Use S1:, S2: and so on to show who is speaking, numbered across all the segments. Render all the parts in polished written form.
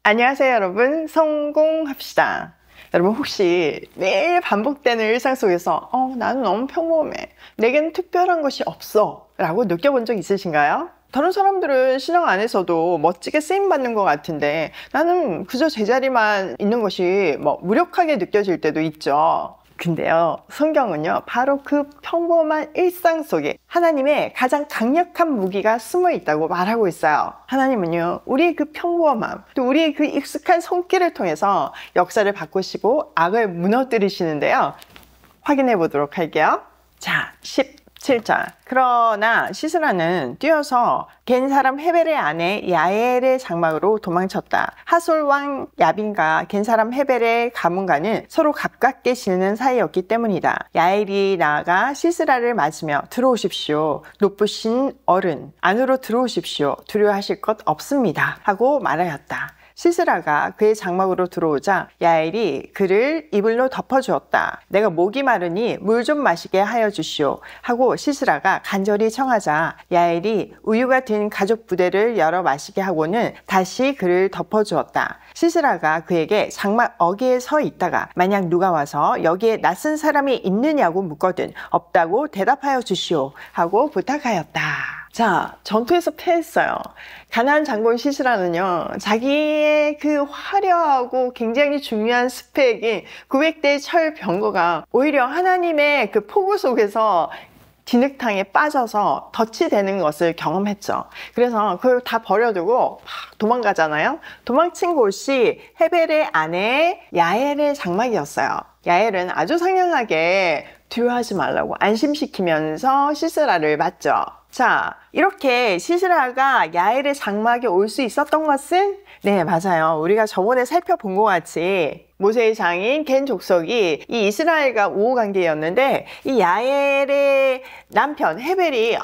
S1: 안녕하세요 여러분, 성공합시다. 여러분 혹시 매일 반복되는 일상 속에서 나는 너무 평범해, 내겐 특별한 것이 없어 라고 느껴본 적 있으신가요? 다른 사람들은 신앙 안에서도 멋지게 쓰임받는 것 같은데 나는 그저 제자리만 있는 것이 무력하게 느껴질 때도 있죠. 근데요, 성경은요 바로 그 평범한 일상 속에 하나님의 가장 강력한 무기가 숨어 있다고 말하고 있어요. 하나님은요 우리의 그 평범함, 또 우리의 그 익숙한 손길을 통해서 역사를 바꾸시고 악을 무너뜨리시는데요, 확인해 보도록 할게요. 자, 17절. 그러나 시스라는 뛰어서 겐 사람 헤벨의 아내 야엘의 장막으로 도망쳤다. 하솔 왕 야빈과 겐 사람 헤벨의 가문과는 서로 가깝게 지내는 사이였기 때문이다. 야엘이 나아가 시스라를 맞으며 들어오십시오, 높으신 어른, 안으로 들어오십시오, 두려워하실 것 없습니다 하고 말하였다. 시스라가 그의 장막으로 들어오자 야엘이 그를 이불로 덮어주었다. 내가 목이 마르니 물 좀 마시게 하여 주시오 하고 시스라가 간절히 청하자 야엘이 우유가 든 가죽 부대를 열어 마시게 하고는 다시 그를 덮어주었다. 시스라가 그에게 장막 어귀에 서 있다가 만약 누가 와서 여기에 낯선 사람이 있느냐고 묻거든 없다고 대답하여 주시오 하고 부탁하였다. 자, 전투에서 패했어요. 가나안 장군 시스라는요, 자기의 그 화려하고 굉장히 중요한 스펙인 900대의 철 병거가 오히려 하나님의 그 폭우 속에서 진흙탕에 빠져서 덫이 되는 것을 경험했죠. 그래서 그걸 다 버려두고 도망가잖아요. 도망친 곳이 헤벨의 아내 야엘의 장막이었어요. 야엘은 아주 상냥하게 두려워하지 말라고 안심시키면서 시스라를 맞죠. 자, 이렇게 시스라가 야엘의 장막에 올 수 있었던 것은, 네, 맞아요. 우리가 저번에 살펴본 것 같이 모세의 장인 겐 족속이 이 이스라엘과 우호 관계였는데 이 야엘의 남편 헤벨이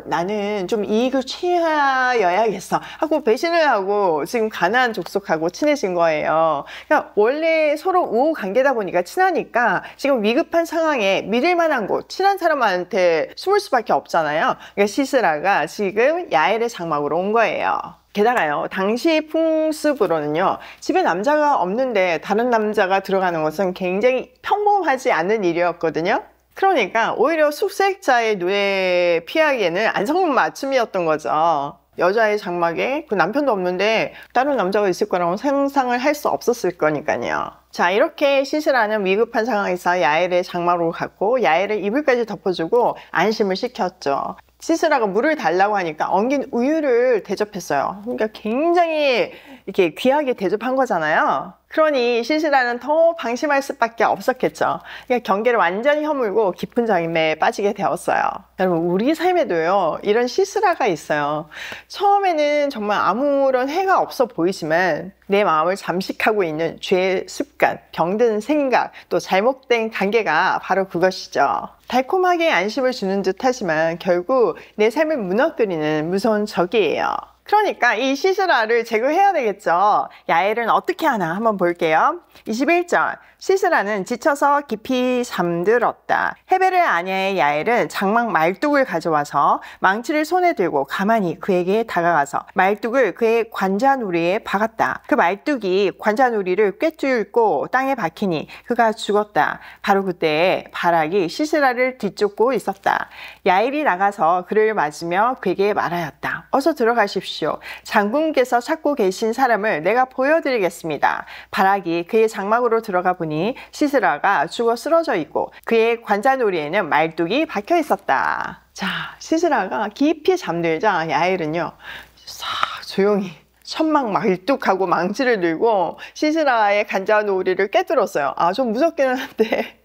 S1: 나는 좀 이익을 취하여야겠어 하고 배신을 하고 지금 가나안 족속하고 친해진 거예요. 그러니까 원래 서로 우호 관계다 보니까 친하니까 지금 위급한 상황에 믿을 만한 곳, 친한 사람한테 숨을 수밖에 없잖아요. 그러니까 시스라가 지금 야엘의 장막으로 온 거예요. 게다가요, 당시 풍습으로는요, 집에 남자가 없는데 다른 남자가 들어가는 것은 굉장히 평범하지 않은 일이었거든요. 그러니까 오히려 숙색자의 눈에 피하기에는 안성맞춤이었던 거죠. 여자의 장막에 그 남편도 없는데 다른 남자가 있을 거라고 상상을 할 수 없었을 거니까요. 자, 이렇게 시스라는 위급한 상황에서 야엘의 장막으로 갔고 야엘의 이불까지 덮어주고 안심을 시켰죠. 시스라가 물을 달라고 하니까 엉긴 우유를 대접했어요. 그러니까 굉장히 이렇게 귀하게 대접한 거잖아요. 그러니 시스라는 더 방심할 수밖에 없었겠죠. 그러니까 경계를 완전히 허물고 깊은 잠에 빠지게 되었어요. 여러분, 우리 삶에도요, 이런 시스라가 있어요. 처음에는 정말 아무런 해가 없어 보이지만 내 마음을 잠식하고 있는 죄의 습관, 병든 생각, 또 잘못된 관계가 바로 그것이죠. 달콤하게 안심을 주는 듯 하지만 결국 내 삶을 무너뜨리는 무서운 적이에요. 그러니까 이 시스라를 제거해야 되겠죠. 야엘은 어떻게 하나 한번 볼게요. 21절. 시스라는 지쳐서 깊이 잠들었다. 헤벨의 아내의 야엘은 장막 말뚝을 가져와서 망치를 손에 들고 가만히 그에게 다가가서 말뚝을 그의 관자놀이에 박았다. 그 말뚝이 관자놀이를 꿰뚫고 땅에 박히니 그가 죽었다. 바로 그때 바락이 시스라를 뒤쫓고 있었다. 야엘이 나가서 그를 맞으며 그에게 말하였다. 어서 들어가십시오. 장군께서 찾고 계신 사람을 내가 보여드리겠습니다. 바락이 그의 장막으로 들어가 보니 시스라가 죽어 쓰러져 있고 그의 관자놀이에는 말뚝이 박혀 있었다. 자, 시스라가 깊이 잠들자 야엘은요, 싹 조용히 천막 말뚝하고 망치를 들고 시스라의 관자놀이를 깨뜨렸어요. 좀 무섭기는 한데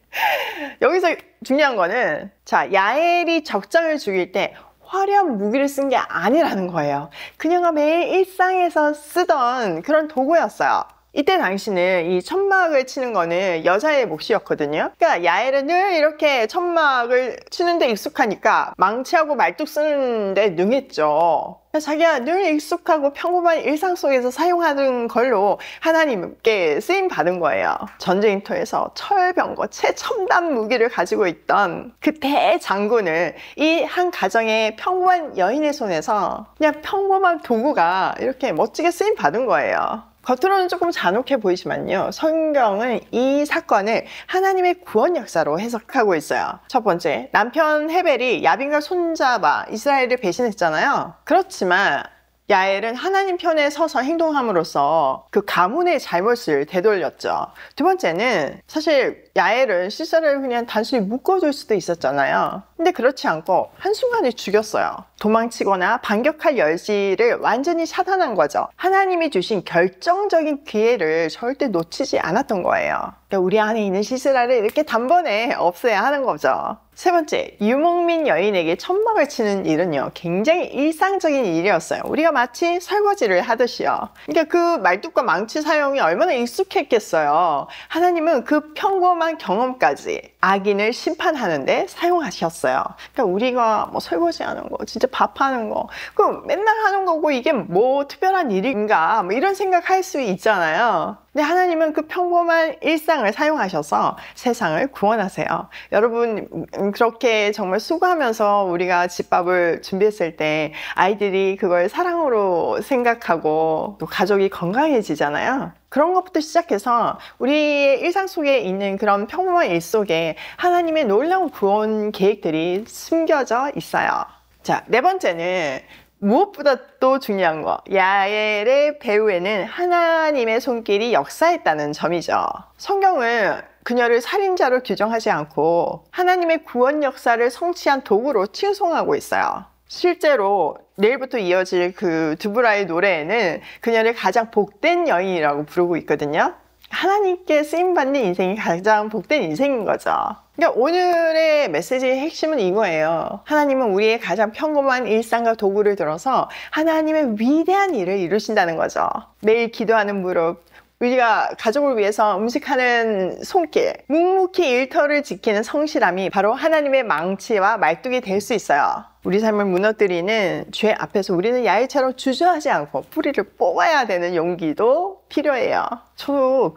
S1: 여기서 중요한 거는, 자, 야엘이 적장을 죽일 때 화려한 무기를 쓴 게 아니라는 거예요. 그녀가 매일 일상에서 쓰던 그런 도구였어요. 이때 당시는 이 천막을 치는 거는 여자의 몫이었거든요. 그러니까 야엘은 늘 이렇게 천막을 치는데 익숙하니까 망치하고 말뚝 쓰는데 능했죠. 자기가 늘 익숙하고 평범한 일상 속에서 사용하는 걸로 하나님께 쓰임 받은 거예요. 전쟁터에서 철병거 최첨단 무기를 가지고 있던 그 대장군을 이 한 가정의 평범한 여인의 손에서 그냥 평범한 도구가 이렇게 멋지게 쓰임 받은 거예요. 겉으로는 조금 잔혹해 보이지만요, 성경은 이 사건을 하나님의 구원 역사로 해석하고 있어요. 첫 번째, 남편 헤벨이 야빈과 손잡아 이스라엘을 배신했잖아요. 그렇지만 야엘은 하나님 편에 서서 행동함으로써 그 가문의 잘못을 되돌렸죠. 두 번째는 사실 야엘은 시세를 그냥 단순히 묶어둘 수도 있었잖아요. 근데 그렇지 않고 한순간에 죽였어요. 도망치거나 반격할 여지를 완전히 차단한 거죠. 하나님이 주신 결정적인 기회를 절대 놓치지 않았던 거예요. 그러니까 우리 안에 있는 시스라를 이렇게 단번에 없애야 하는 거죠. 세 번째, 유목민 여인에게 천막을 치는 일은요, 굉장히 일상적인 일이었어요. 우리가 마치 설거지를 하듯이요. 그러니까 그 말뚝과 망치 사용이 얼마나 익숙했겠어요. 하나님은 그 평범한 경험까지 악인을 심판하는데 사용하셨어요. 그러니까 우리가 뭐 설거지하는 거, 진짜 밥하는 거, 그 맨날 하는 거고 이게 뭐 특별한 일인가, 뭐 이런 생각할 수 있잖아요. 근데 하나님은 그 평범한 일상을 사용하셔서 세상을 구원하세요. 여러분, 그렇게 정말 수고하면서 우리가 집밥을 준비했을 때 아이들이 그걸 사랑으로 생각하고 또 가족이 건강해지잖아요. 그런 것부터 시작해서 우리의 일상 속에 있는 그런 평범한 일 속에 하나님의 놀라운 구원 계획들이 숨겨져 있어요. 자, 네 번째는 무엇보다 또 중요한 거, 야엘의 배후에는 하나님의 손길이 역사했다는 점이죠. 성경은 그녀를 살인자로 규정하지 않고 하나님의 구원 역사를 성취한 도구로 칭송하고 있어요. 실제로 내일부터 이어질 그 드보라의 노래에는 그녀를 가장 복된 여인이라고 부르고 있거든요. 하나님께 쓰임받는 인생이 가장 복된 인생인 거죠. 그러니까 오늘의 메시지의 핵심은 이거예요. 하나님은 우리의 가장 평범한 일상과 도구를 들어서 하나님의 위대한 일을 이루신다는 거죠. 매일 기도하는 무릎, 우리가 가족을 위해서 음식하는 손길, 묵묵히 일터를 지키는 성실함이 바로 하나님의 망치와 말뚝이 될 수 있어요. 우리 삶을 무너뜨리는 죄 앞에서 우리는 야일처럼 주저하지 않고 뿌리를 뽑아야 되는 용기도 필요해요. 저도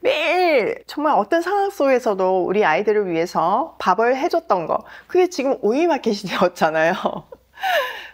S1: 매일 정말 어떤 상황 속에서도 우리 아이들을 위해서 밥을 해줬던 거, 그게 지금 오이마켓이 되었잖아요.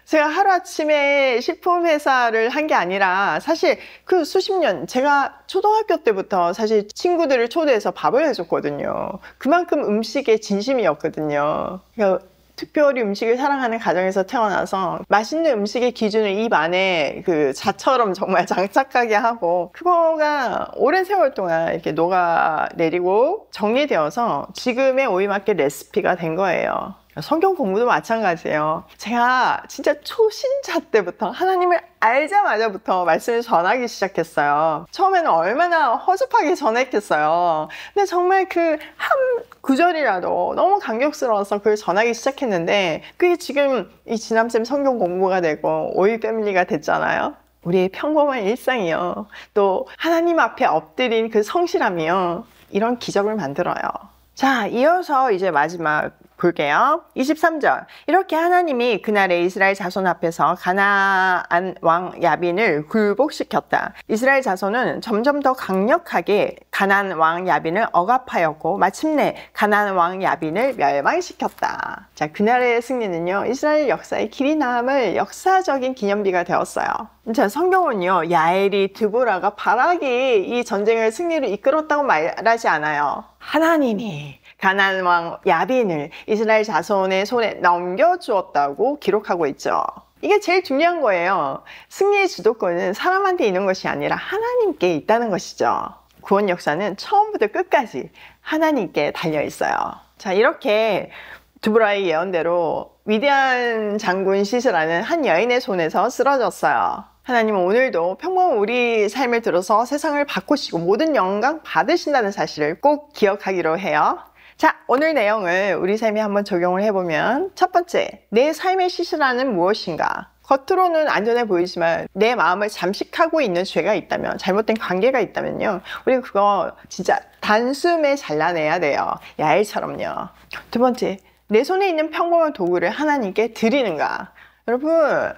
S1: 제가 하루아침에 식품회사를 한 게 아니라 사실 그 수십 년, 제가 초등학교 때부터 사실 친구들을 초대해서 밥을 해줬거든요. 그만큼 음식에 진심이었거든요. 그러니까 특별히 음식을 사랑하는 가정에서 태어나서 맛있는 음식의 기준을 입 안에 그 자처럼 정말 장착하게 하고, 그거가 오랜 세월 동안 이렇게 녹아내리고 정리되어서 지금의 오이마켓 레시피가 된 거예요. 성경 공부도 마찬가지예요. 제가 진짜 초신자 때부터 하나님을 알자마자부터 말씀을 전하기 시작했어요. 처음에는 얼마나 허접하게 전했겠어요. 근데 정말 그 한 구절이라도 너무 감격스러워서 그걸 전하기 시작했는데, 그게 지금 이 지남쌤 성경 공부가 되고 오이 패밀리가 됐잖아요. 우리의 평범한 일상이요, 또 하나님 앞에 엎드린 그 성실함이요, 이런 기적을 만들어요. 자, 이어서 이제 마지막 볼게요. 23절. 이렇게 하나님이 그날의 이스라엘 자손 앞에서 가나안 왕 야빈을 굴복시켰다. 이스라엘 자손은 점점 더 강력하게 가나안 왕 야빈을 억압하였고 마침내 가나안 왕 야빈을 멸망시켰다. 자, 그날의 승리는요, 이스라엘 역사의 길이 남을 역사적인 기념비가 되었어요. 자, 성경은요, 야엘이 드보라가 바라기 이 전쟁을 승리로 이끌었다고 말하지 않아요. 하나님이 가나안 왕 야빈을 이스라엘 자손의 손에 넘겨주었다고 기록하고 있죠. 이게 제일 중요한 거예요. 승리의 주도권은 사람한테 있는 것이 아니라 하나님께 있다는 것이죠. 구원 역사는 처음부터 끝까지 하나님께 달려 있어요. 자, 이렇게 드보라의 예언대로 위대한 장군 시스라는 한 여인의 손에서 쓰러졌어요. 하나님은 오늘도 평범한 우리 삶을 들어서 세상을 바꾸시고 모든 영광 받으신다는 사실을 꼭 기억하기로 해요. 자, 오늘 내용을 우리 삶에 한번 적용을 해보면, 첫 번째, 내 삶의 시스라는 무엇인가? 겉으로는 안전해 보이지만 내 마음을 잠식하고 있는 죄가 있다면, 잘못된 관계가 있다면요, 우리 그거 진짜 단숨에 잘라내야 돼요. 야엘처럼요. 두 번째, 내 손에 있는 평범한 도구를 하나님께 드리는가? 여러분,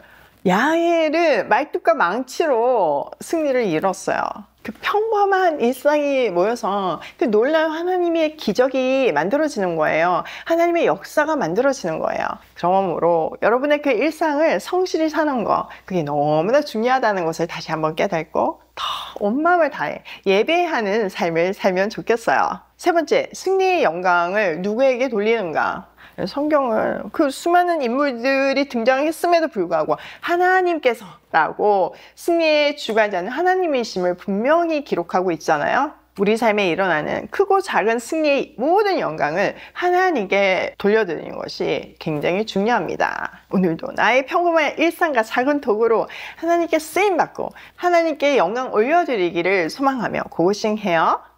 S1: 야엘은 말뚝과 망치로 승리를 이뤘어요. 그 평범한 일상이 모여서 그 놀라운 하나님의 기적이 만들어지는 거예요. 하나님의 역사가 만들어지는 거예요. 그러므로 여러분의 그 일상을 성실히 사는 거, 그게 너무나 중요하다는 것을 다시 한번 깨닫고 더 온 마음을 다해 예배하는 삶을 살면 좋겠어요. 세 번째, 승리의 영광을 누구에게 돌리는가? 성경은 그 수많은 인물들이 등장했음에도 불구하고 하나님께서라고 승리의 주관자는 하나님이심을 분명히 기록하고 있잖아요. 우리 삶에 일어나는 크고 작은 승리의 모든 영광을 하나님께 돌려드리는 것이 굉장히 중요합니다. 오늘도 나의 평범한 일상과 작은 도구로 하나님께 쓰임받고 하나님께 영광 올려드리기를 소망하며 고고싱해요.